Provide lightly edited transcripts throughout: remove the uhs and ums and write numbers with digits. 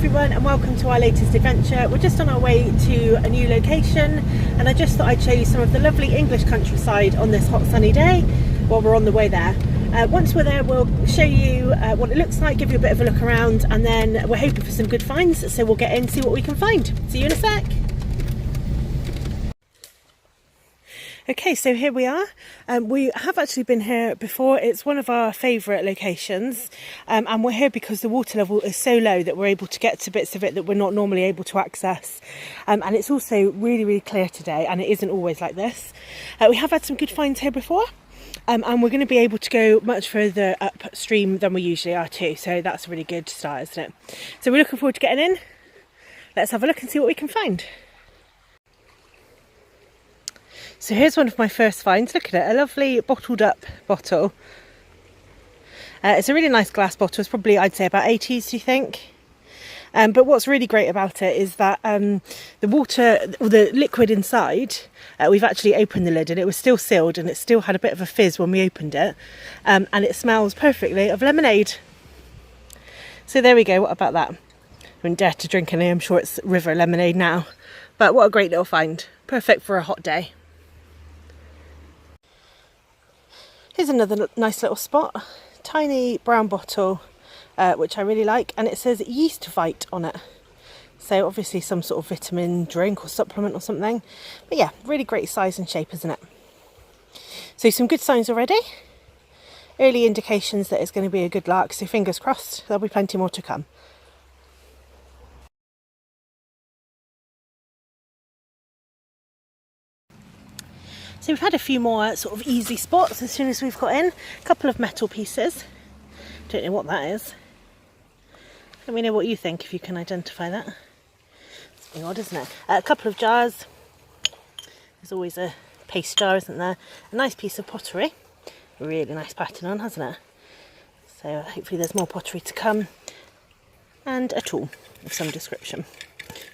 everyone and welcome to our latest adventure. We're just on our way to a new location and I just thought I'd show you some of the lovely English countryside on this hot sunny day while we're on the way there. Once we're there we'll show you what it looks like, give you a bit of a look around, and then we're hoping for some good finds, so we'll get in and see what we can find. See you in a sec. Okay, so here we are. We have actually been here before. It's one of our favourite locations, and we're here because the water level is so low that we're able to get to bits of it that we're not normally able to access. And it's also really clear today, and it isn't always like this. We have had some good finds here before, and we're going to be able to go much further upstream than we usually are too, so that's a really good start, isn't it? So we're looking forward to getting in. Let's have a look and see what we can find. So here's one of my first finds. Look at it, a lovely bottled up bottle. It's a really nice glass bottle. It's probably, I'd say, about 80s, do you think? But what's really great about it is that the water, or the liquid inside, we've actually opened the lid and it was still sealed and it still had a bit of a fizz when we opened it. And it smells perfectly of lemonade. So there we go, what about that? I wouldn't dare to drink any, I'm sure it's river lemonade now. But what a great little find. Perfect for a hot day. Here's another nice little spot, tiny brown bottle, which I really like, and it says yeast fight on it. So obviously some sort of vitamin drink or supplement or something. But yeah, really great size and shape, isn't it? So some good signs already. Early indications that it's going to be a good lark, so fingers crossed, there'll be plenty more to come. So we've had a few more sort of easy spots as soon as we've got in. A couple of metal pieces. Don't know what that is. Let me know what you think if you can identify that. It's being odd, isn't it? A couple of jars. There's always a paste jar, isn't there? A nice piece of pottery. Really nice pattern on, hasn't it? So hopefully there's more pottery to come. And a tool of some description.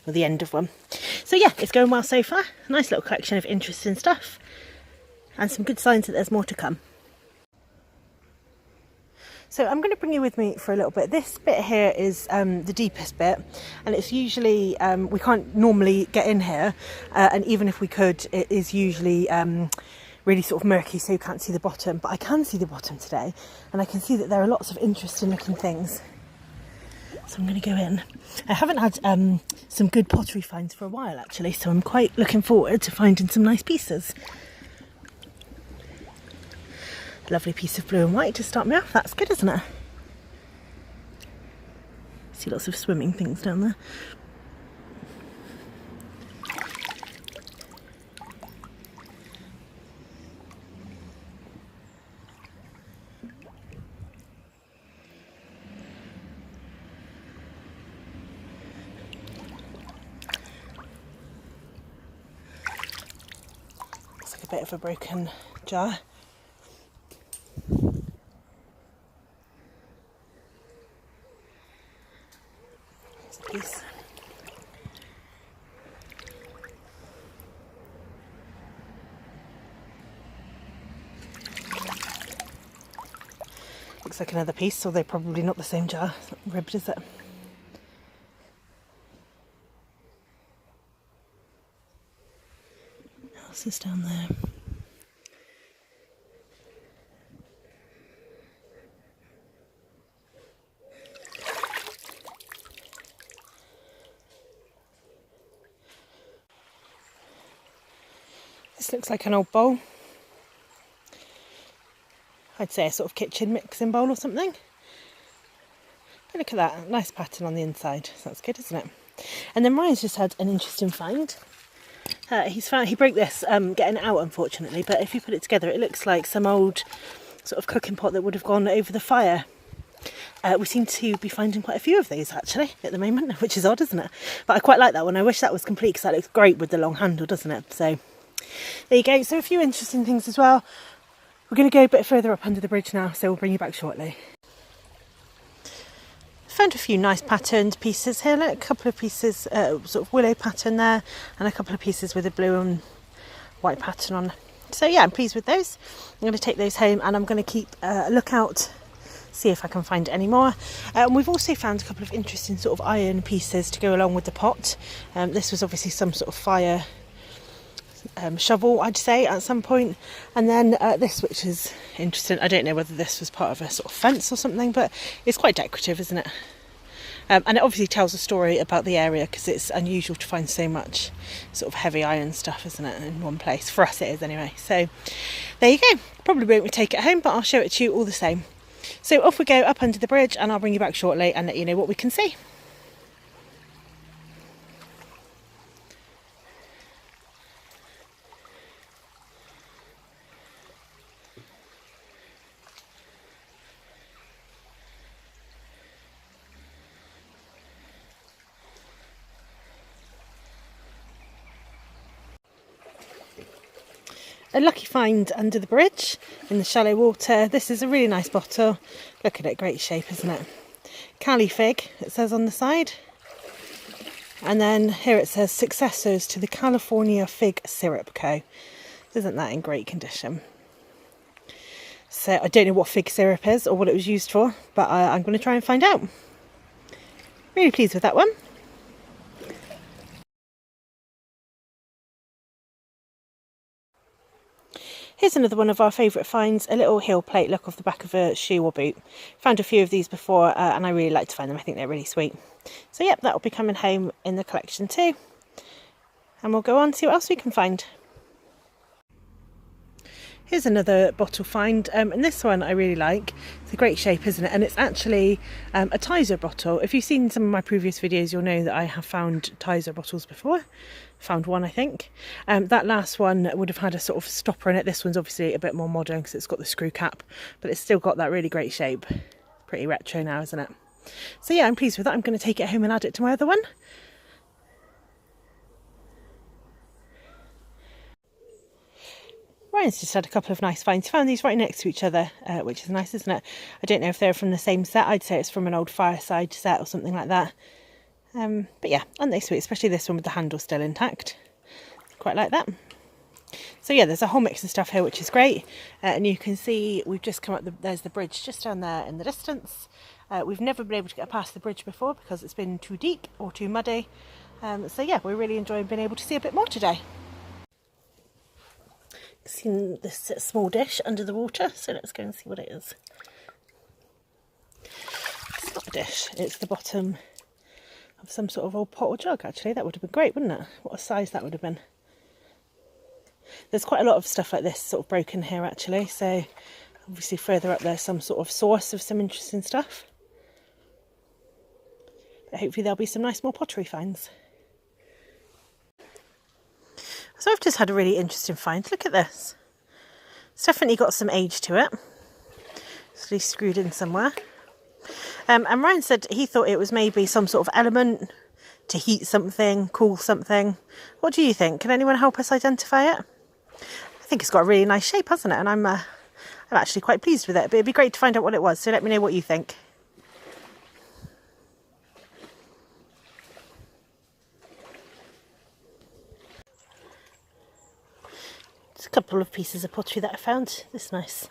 Or the end of one. So yeah, it's going well so far. A nice little collection of interesting stuff. And some good signs that there's more to come. So I'm going to bring you with me for a little bit. This bit here is the deepest bit, and it's usually, we can't normally get in here, and even if we could, it is usually really sort of murky, so you can't see the bottom. But I can see the bottom today, and I can see that there are lots of interesting looking things. So I'm going to go in. I haven't had some good pottery finds for a while actually, so I'm quite looking forward to finding some nice pieces. Lovely piece of blue and white to start me off. That's good, isn't it? See lots of swimming things down there. Looks like a bit of a broken jar. Piece. Looks like another piece, although probably not the same jar. It's not ribbed, is it? What else is down there? This looks like an old bowl. I'd say a sort of kitchen mixing bowl or something. But look at that, nice pattern on the inside. So that's good, isn't it? And then Ryan's just had an interesting find. He broke this getting it out, unfortunately, but if you put it together, it looks like some old sort of cooking pot that would have gone over the fire. We seem to be finding quite a few of these actually at the moment, which is odd, isn't it? But I quite like that one. I wish that was complete because that looks great with the long handle, doesn't it? So there you go. So a few interesting things as well. We're going to go a bit further up under the bridge now, so we'll bring you back shortly. Found a few nice patterned pieces here. Look, a couple of pieces, sort of willow pattern there, and a couple of pieces with a blue and white pattern on. So yeah, I'm pleased with those. I'm going to take those home, and I'm going to keep a lookout see if I can find any more. We've also found a couple of interesting sort of iron pieces to go along with the pot. This was obviously some sort of fire shovel, I'd say, at some point. And then this, which is interesting. I don't know whether this was part of a sort of fence or something, but it's quite decorative, isn't it? And it obviously tells a story about the area, because it's unusual to find so much sort of heavy iron stuff, isn't it, in one place. For us it is anyway. So there you go. Probably won't take it home, but I'll show it to you all the same. So off we go up under the bridge, and I'll bring you back shortly and let you know what we can see. A lucky find under the bridge in the shallow water. This is a really nice bottle. Look at it, great shape, isn't it? Cali fig, it says on the side. And then here it says successors to the California Fig Syrup Co. Isn't that in great condition? So I don't know what fig syrup is or what it was used for, but I'm going to try and find out. Really pleased with that one. Here's another one of our favourite finds, a little heel plate, look, off the back of a shoe or boot. Found a few of these before and I really like to find them. I think they're really sweet. So yep, that'll be coming home in the collection too. And we'll go on and see what else we can find. Here's another bottle find, and this one I really like. It's a great shape, isn't it? And it's actually a Taizo bottle. If you've seen some of my previous videos, you'll know that I have found Taizo bottles before. Found one, I think. That last one would have had a sort of stopper in it. This one's obviously a bit more modern because it's got the screw cap, but it's still got that really great shape. Pretty retro now, isn't it? So yeah, I'm pleased with that. I'm going to take it home and add it to my other one. Ryan's just had a couple of nice finds. Found these right next to each other, which is nice, isn't it? I don't know if they're from the same set. I'd say it's from an old fireside set or something like that. But yeah, aren't they sweet? Especially this one with the handle still intact. Quite like that. So yeah, there's a whole mix of stuff here, which is great. And you can see we've just come up, there's the bridge just down there in the distance. We've never been able to get past the bridge before because it's been too deep or too muddy. So yeah, we're really enjoying being able to see a bit more today. Seen this small dish under the water, so let's go and see what it is. It's not a dish, it's the bottom of some sort of old pot or jug. Actually, that would have been great, wouldn't it? What a size that would have been. There's quite a lot of stuff like this sort of broken here actually, so obviously further up there's some sort of source of some interesting stuff, but hopefully there'll be some nice more pottery finds. So I've just had a really interesting find. Look at this. It's definitely got some age to it. It's at least screwed in somewhere. And Ryan said he thought it was maybe some sort of element to heat something, cool something. What do you think? Can anyone help us identify it? I think it's got a really nice shape, hasn't it? And I'm actually quite pleased with it. But it'd be great to find out what it was. So let me know what you think. A couple of pieces of pottery that I found. This nice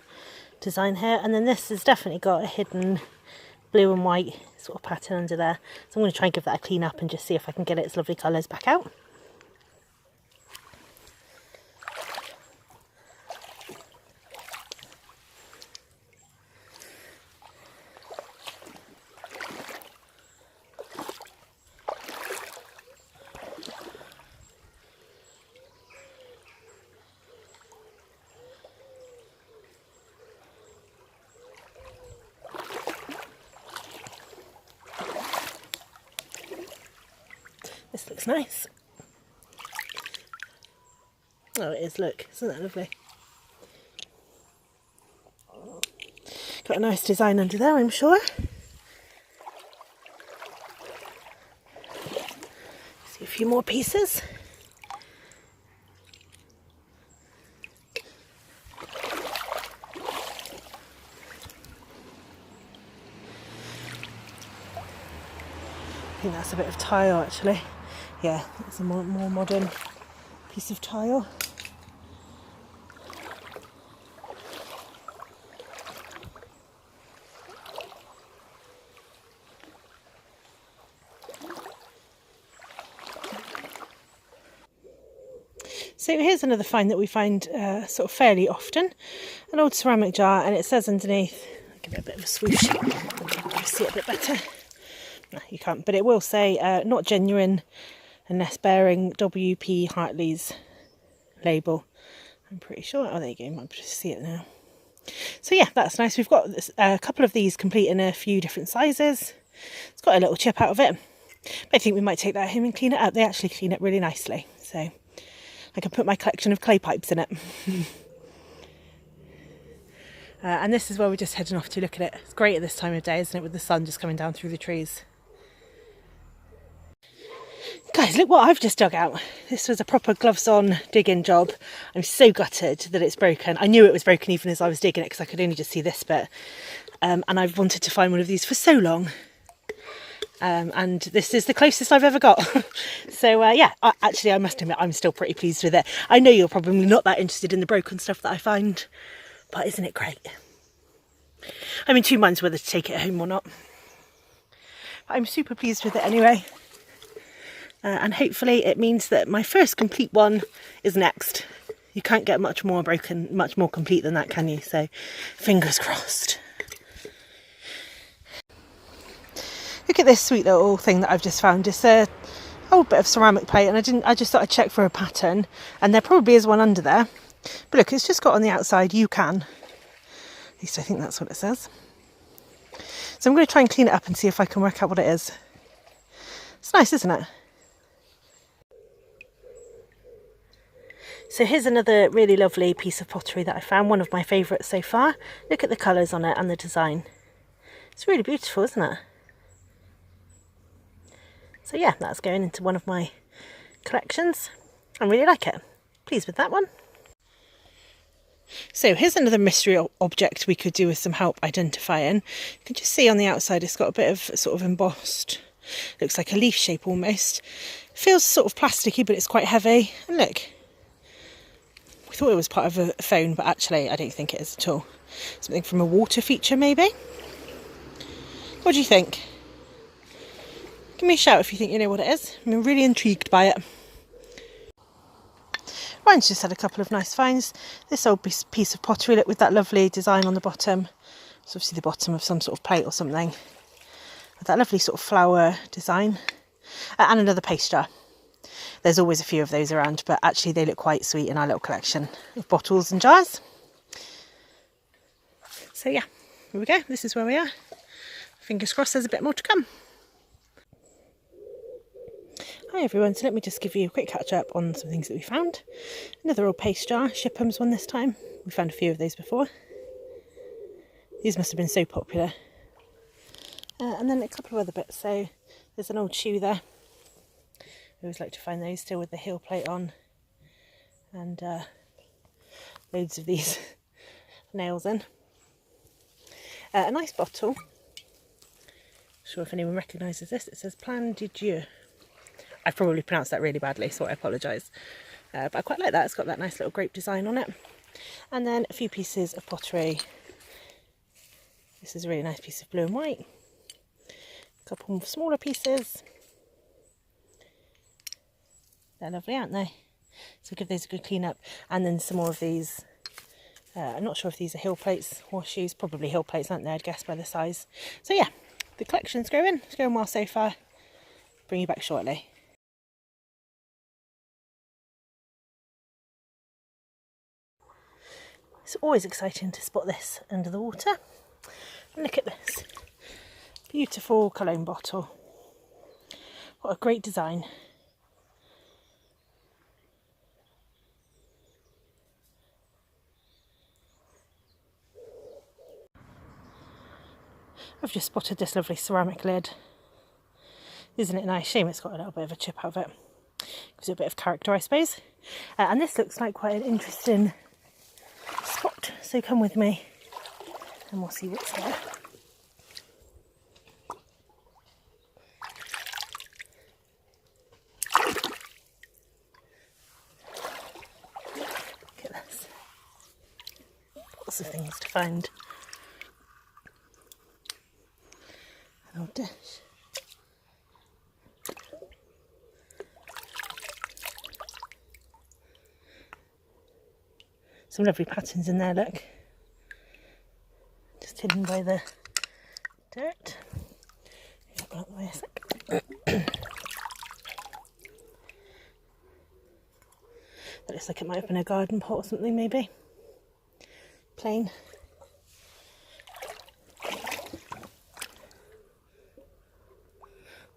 design here, and then this has definitely got a hidden blue and white sort of pattern under there, so I'm going to try and give that a clean up and just see if I can get its lovely colours back out. This looks nice. Oh, it is, look. Isn't that lovely? Got a nice design under there, I'm sure. See a few more pieces. I think that's a bit of tile actually. Yeah, it's a more modern piece of tile. So here's another find that we find sort of fairly often. An old ceramic jar, and it says underneath, I'll give it a bit of a swoosh, you see it a bit better. No, you can't, but it will say not genuine unless bearing W.P. Hartley's label. I'm pretty sure. Oh, there you go, you might be able to see it now. So yeah, that's nice. We've got a couple of these complete in a few different sizes. It's got a little chip out of it. But I think we might take that home and clean it up. They actually clean it really nicely. So I can put my collection of clay pipes in it. And this is where we're just heading off to look at it. It's great at this time of day, isn't it, with the sun just coming down through the trees. Guys, look what I've just dug out. This was a proper gloves on digging job. I'm so gutted that it's broken. I knew it was broken even as I was digging it because I could only just see this bit. And I've wanted to find one of these for so long. And this is the closest I've ever got. So yeah, actually I must admit I'm still pretty pleased with it. I know you're probably not that interested in the broken stuff that I find, but isn't it great? I'm in two minds whether to take it home or not. But I'm super pleased with it anyway. And hopefully it means that my first complete one is next. You can't get much more broken, much more complete than that, can you? So fingers crossed. Look at this sweet little thing that I've just found. It's a old bit of ceramic plate, and I just thought I'd check for a pattern, and there probably is one under there. But look, it's just got on the outside, "You can." At least I think that's what it says. So I'm going to try and clean it up and see if I can work out what it is. It's nice, isn't it? So here's another really lovely piece of pottery that I found, one of my favourites so far. Look at the colours on it and the design. It's really beautiful, isn't it? So yeah, that's going into one of my collections. I really like it. Pleased with that one. So here's another mystery object we could do with some help identifying. You can just see on the outside it's got a bit of sort of embossed, looks like a leaf shape almost. Feels sort of plasticky, but it's quite heavy. And look, we thought it was part of a phone, but actually I don't think it is at all. Something from a water feature maybe? What do you think? Give me a shout if you think you know what it is. I'm really intrigued by it. Ryan's just had a couple of nice finds. This old piece of pottery, look, with that lovely design on the bottom. It's obviously the bottom of some sort of plate or something. With that lovely sort of flower design. And another paste jar. There's always a few of those around, but actually they look quite sweet in our little collection of bottles and jars. So yeah, here we go. This is where we are. Fingers crossed there's a bit more to come. Hi everyone, so let me just give you a quick catch up on some things that we found. Another old paste jar, Shipham's one this time. We found a few of those before. These must have been so popular. And then a couple of other bits. So there's an old shoe there. I always like to find those still with the heel plate on. And loads of these nails in. A nice bottle. Not sure if anyone recognises this. It says Plan de Dieu. I've probably pronounced that really badly, so I apologise. But I quite like that. It's got that nice little grape design on it. And then a few pieces of pottery. This is a really nice piece of blue and white. A couple of smaller pieces. They're lovely, aren't they? So give those a good clean up. And then some more of these. I'm not sure if these are heel plates, horseshoes. Probably heel plates, aren't they? I'd guess by the size. So yeah, the collection's growing. It's going well so far. Bring you back shortly. It's always exciting to spot this under the water. And look at this. Beautiful cologne bottle. What a great design. I've just spotted this lovely ceramic lid. Isn't it nice? Shame it's got a little bit of a chip out of it. Gives it a bit of character, I suppose. And this looks like quite an interesting spot. So come with me and we'll see what's there. Look at this. Lots of things to find. An old dish. Some lovely patterns in there, look. Just hidden by the dirt. Get out the way a sec. That looks like it might have been a garden pot or something, maybe. Plain.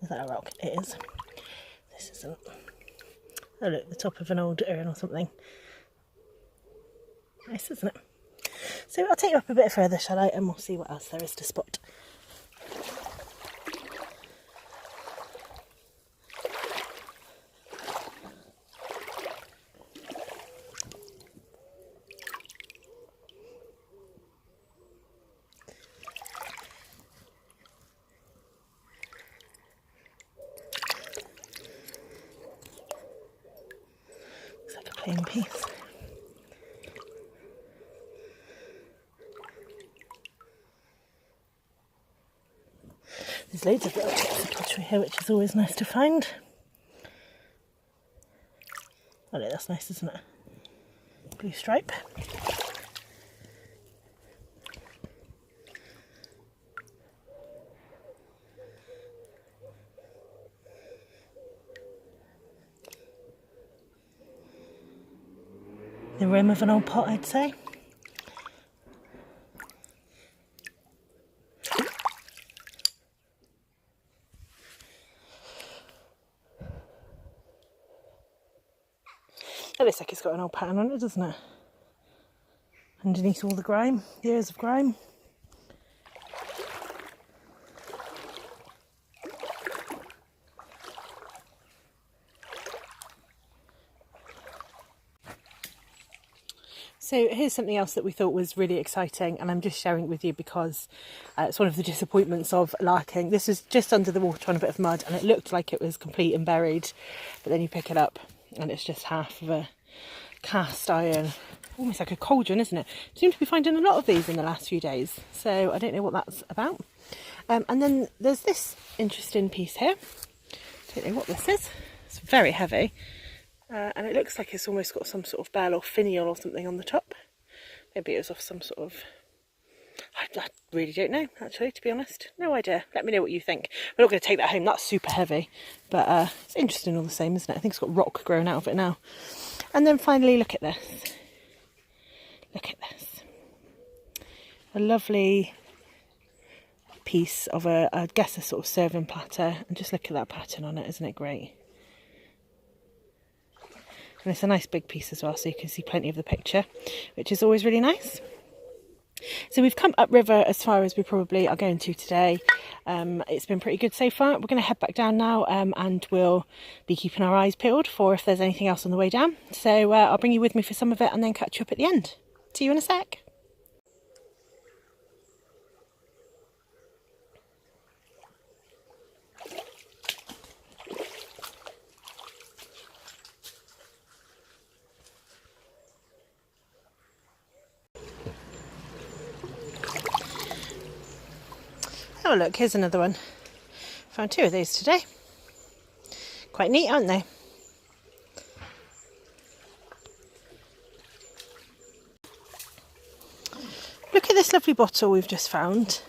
Is that a rock? It is. This isn't. Oh look, the top of an old urn or something. Nice, isn't it? So I'll take you up a bit further, shall I? And we'll see what else there is to spot. Looks like a plain piece. There's loads of little bits of pottery here, which is always nice to find. Oh look, that's nice, isn't it? Blue stripe. The rim of an old pot, I'd say. That looks like it's got an old pattern on it, doesn't it? Underneath all the grime, years of grime. So here's something else that we thought was really exciting, and I'm just sharing it with you because it's one of the disappointments of Larking. This is just under the water on a bit of mud, and it looked like it was complete and buried, but then you pick it up and it's just half of a cast iron, almost like a cauldron, isn't it? Seem to be finding a lot of these in the last few days, so I don't know what that's about. And then there's this interesting piece here. Don't know what this is. It's very heavy. And it looks like it's almost got some sort of bell or finial or something on the top. Maybe it was off some sort of... I really don't know, actually, to be honest. No idea. Let me know what you think. We're not going to take that home. That's super heavy. But it's interesting all the same, isn't it? I think it's got rock growing out of it now. And then finally, look at this. Look at this. A lovely piece of I guess a sort of serving platter. And just look at that pattern on it. Isn't it great? And it's a nice big piece as well, so you can see plenty of the picture, which is always really nice. So we've come upriver as far as we probably are going to today. It's been pretty good so far. We're going to head back down now, and we'll be keeping our eyes peeled for if there's anything else on the way down. So I'll bring you with me for some of it and then catch you up at the end. See you in a sec. Oh look, here's another one. Found two of these today. Quite neat, aren't they? Look at this lovely bottle we've just found.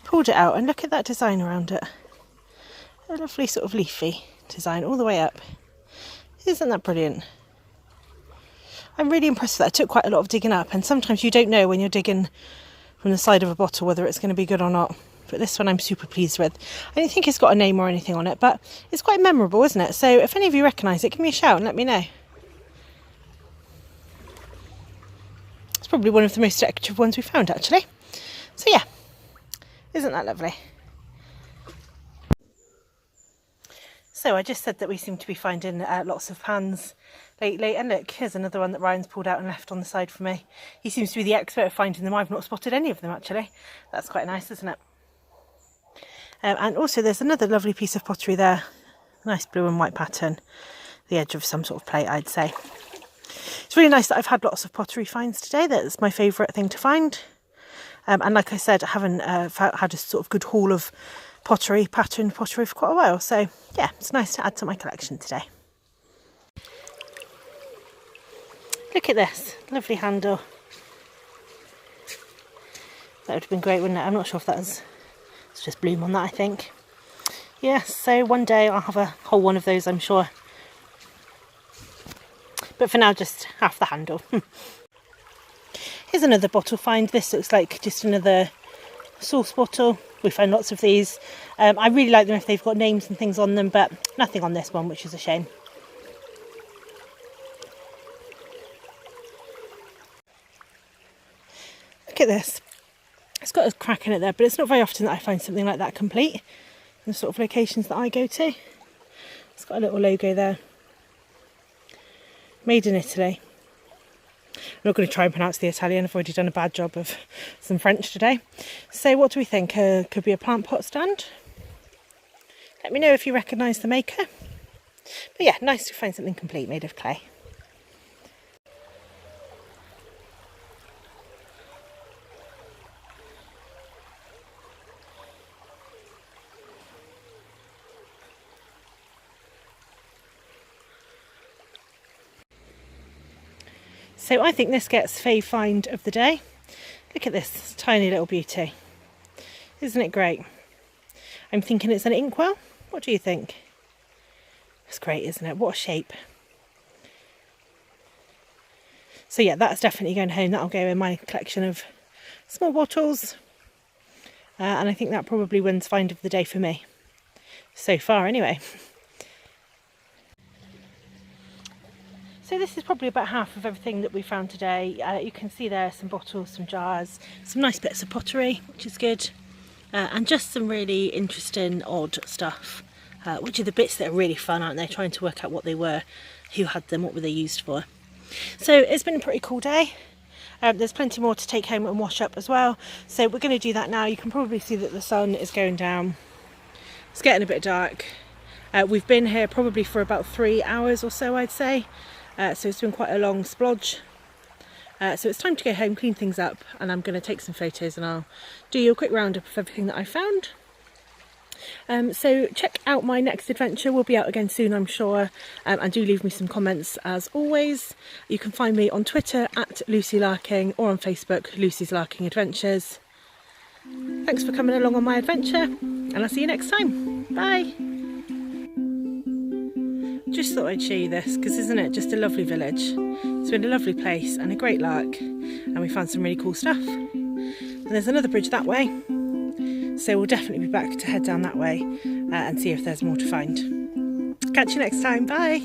Pulled it out and look at that design around it. A lovely sort of leafy design all the way up. Isn't that brilliant? I'm really impressed with that. It took quite a lot of digging up, and sometimes you don't know when you're digging from the side of a bottle whether it's going to be good or not. But this one I'm super pleased with. I don't think it's got a name or anything on it, but it's quite memorable, isn't it? So if any of you recognise it, give me a shout and let me know. It's probably one of the most decorative ones we've found, actually. So yeah, isn't that lovely? So I just said that we seem to be finding lots of pans lately, and look, here's another one that Ryan's pulled out and left on the side for me. He seems to be the expert at finding them. I've not spotted any of them, actually. That's quite nice, isn't it? And also there's another lovely piece of pottery there. Nice blue and white pattern. The edge of some sort of plate, I'd say. It's really nice that I've had lots of pottery finds today. That's my favourite thing to find. And like I said, I haven't had a sort of good haul of patterned pottery for quite a while. So yeah, it's nice to add to my collection today. Look at this, lovely handle. That would have been great, wouldn't it? I'm not sure if it's just bloom on that, I think. Yes, so one day I'll have a whole one of those, I'm sure. But for now, just half the handle. Here's another bottle find. This looks like just another sauce bottle. We found lots of these. I really like them if they've got names and things on them, but nothing on this one, which is a shame. Look at this. It's got a crack in it there, but it's not very often that I find something like that complete in the sort of locations that I go to. It's got a little logo there. Made in Italy. I'm not going to try and pronounce the Italian. I've already done a bad job of some French today. So what do we think? Could be a plant pot stand. Let me know if you recognise the maker. But yeah, nice to find something complete made of clay. So I think this gets fave find of the day. Look at this tiny little beauty. Isn't it great? I'm thinking it's an inkwell. What do you think? It's great, isn't it? What a shape. So yeah, that's definitely going home. That'll go in my collection of small bottles. And I think that probably wins find of the day for me. So far anyway. So this is probably about half of everything that we found today. You can see there some bottles, some jars, some nice bits of pottery, which is good. And just some really interesting, odd stuff, which are the bits that are really fun, aren't they? Trying to work out what they were, who had them, what were they used for. So it's been a pretty cool day. There's plenty more to take home and wash up as well. So we're going to do that now. You can probably see that the sun is going down. It's getting a bit dark. We've been here probably for about 3 hours or so, I'd say. So it's been quite a long splodge. So it's time to go home, clean things up, and I'm going to take some photos and I'll do you a quick roundup of everything that I found. So check out my next adventure. We'll be out again soon, I'm sure. And do leave me some comments as always. You can find me on Twitter at Lucy Larking or on Facebook, Lucy's Larking Adventures. Thanks for coming along on my adventure, and I'll see you next time. Bye! Just thought I'd show you this because isn't it just a lovely village? It's been a lovely place and a great lark, and we found some really cool stuff. And there's another bridge that way, so we'll definitely be back to head down that way and see if there's more to find. Catch you next time, bye!